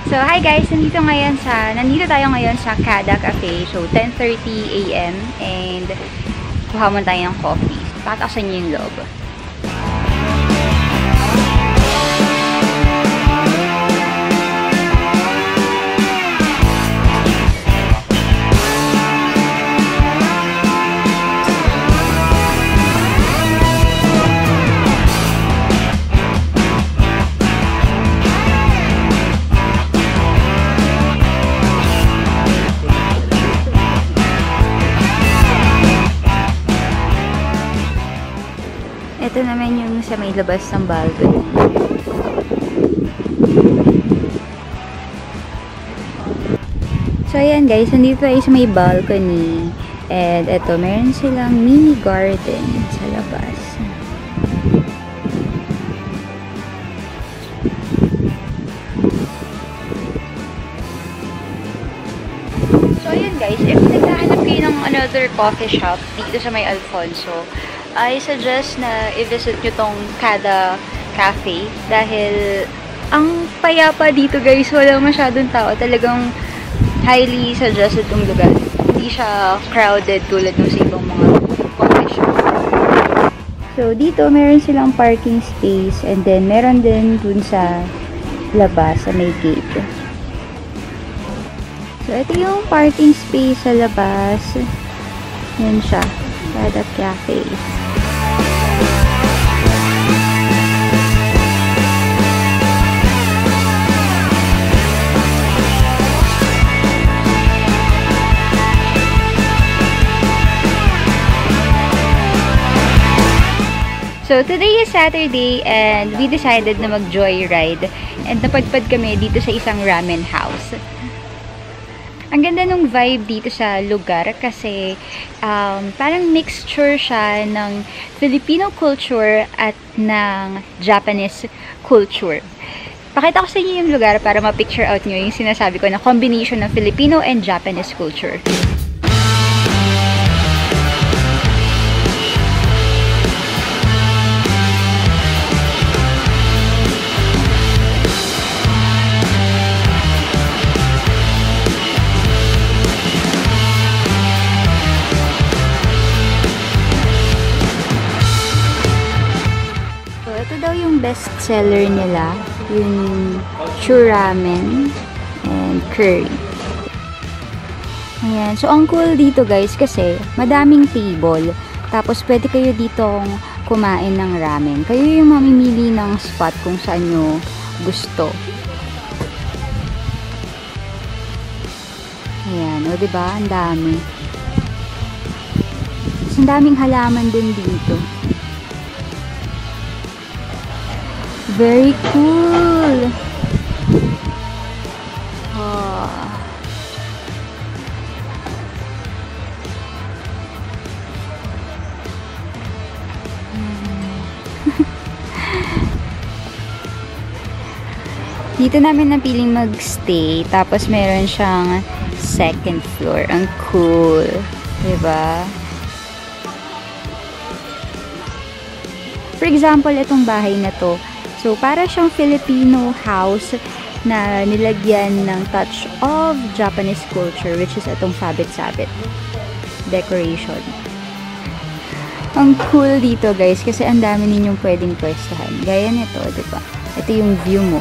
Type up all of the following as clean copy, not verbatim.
So, hi guys! Nandito tayo ngayon sa Kada Cafe. So, 10:30 AM and kuha mo tayo ng coffee. Pakakasan niyo yung loob. Ito naman yung sa may labas ng balcony. So, ayan guys, nandito tayo sa may balcony. And ito, meron silang mini garden sa labas. So, ayan guys, if naghahanap kayo ng another coffee shop dito sa may Alfonso, I suggest na i-visit nyo tong Kada Cafe dahil ang payapa dito guys, wala masyadong tao. Talagang highly suggested tong lugar. Hindi siya crowded tulad ng sa ibang mga coffee shop. So dito meron silang parking space and then meron din dun sa labas sa may gate. So ito yung parking space sa labas. Yan siya. Kada Cafe. So, today is Saturday and we decided na mag-joyride and napadpad kami dito sa isang ramen house. Ang ganda nung vibe dito sa lugar kasi parang mixture siya ng Filipino culture at ng Japanese culture. Pakita ko sa inyo yung lugar para ma-picture out nyo yung sinasabi ko na combination ng Filipino and Japanese culture. Best seller nila yung churamen and curry. Ayan. So, ang cool dito guys kasi madaming table. Tapos, pwede kayo ditong kumain ng ramen. Kayo yung mamimili ng spot kung saan nyo gusto. Ayan. O, diba? Ang dami. Ang daming halaman din dito. Very cool. Oh. Dito namin napiling mag-stay. Tapos meron siyang second floor. Ang cool. Diba? For example, itong bahay na to. So, para siyang Filipino house na nilagyan ng touch of Japanese culture, which is itong sabit-sabit decoration. Ang cool dito, guys, kasi ang dami ninyong pwedeng pwestahan. Gaya nito, diba? Ito yung view mo.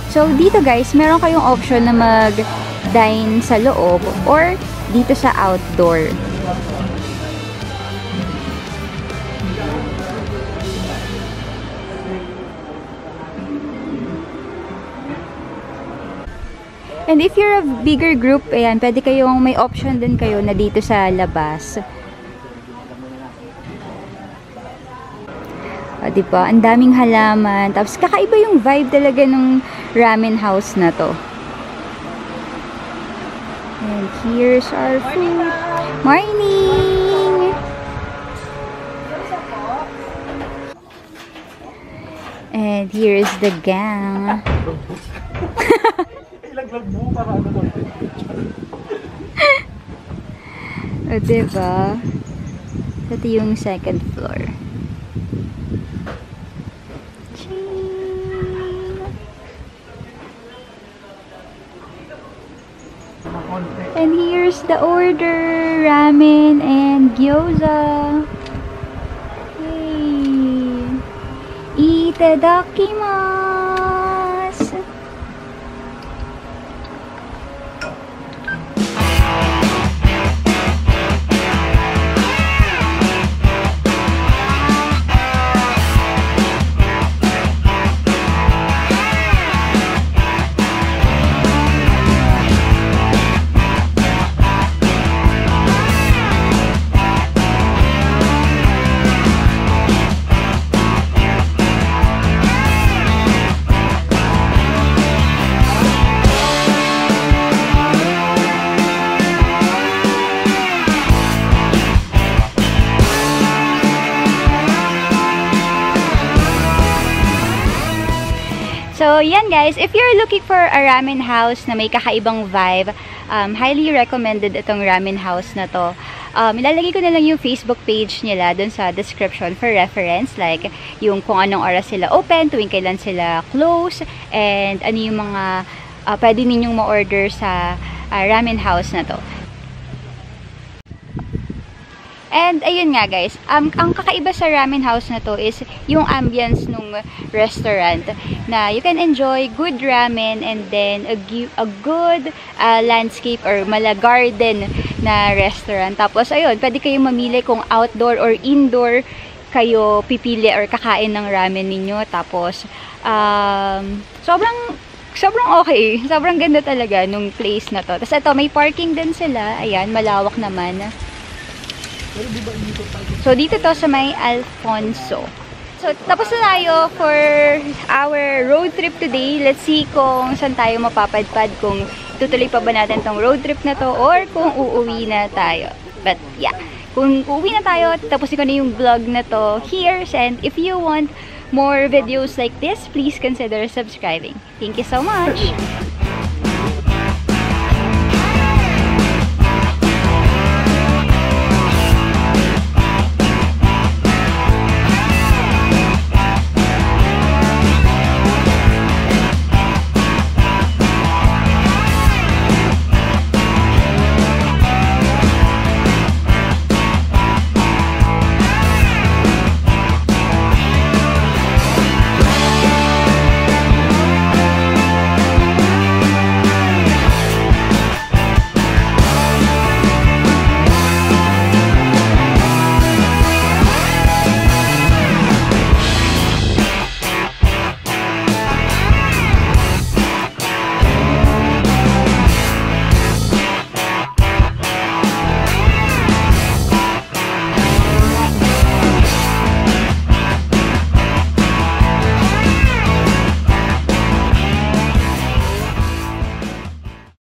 So, dito, guys, meron kayong option na mag-dine sa loob or dito sa outdoor. And if you're a bigger group, ayan, pwede kayong, may option din kayo na dito sa labas. O, diba? Ang daming halaman. Tapos, kakaiba yung vibe talaga ng ramen house na to. And here's our food. Morning! And here's the gang. O, diba? Ito yung second floor. And here's the order, ramen and gyoza. Yay! Itadakimasu! So, yan guys, if you're looking for a ramen house na may kakaibang vibe, highly recommended itong ramen house na to. Ilalagay ko na lang yung Facebook page nila dun sa description for reference, like yung kung anong oras sila open, tuwing kailan sila close, and ano yung mga pwede ninyong ma-order sa ramen house na to. And ayun nga guys, ang kakaiba sa ramen house na to is yung ambience nung restaurant, na you can enjoy good ramen and then a good landscape or mala garden na restaurant. Tapos ayun, pwede kayong mamili kung outdoor or indoor kayo pipili or kakain ng ramen ninyo. Tapos sobrang okay, sobrang ganda talaga nung place na to. Tapos ito, may parking din sila, ayan, malawak naman. So, dito to sa may Alfonso. So, tapos na tayo for our road trip today. Let's see kung saan tayo mapapadpad, kung tutuloy pa ba natin tong road trip na to or kung uuwi na tayo. But, yeah. Kung uuwi na tayo, tapusin ko na yung vlog na to here. And if you want more videos like this, please consider subscribing. Thank you so much!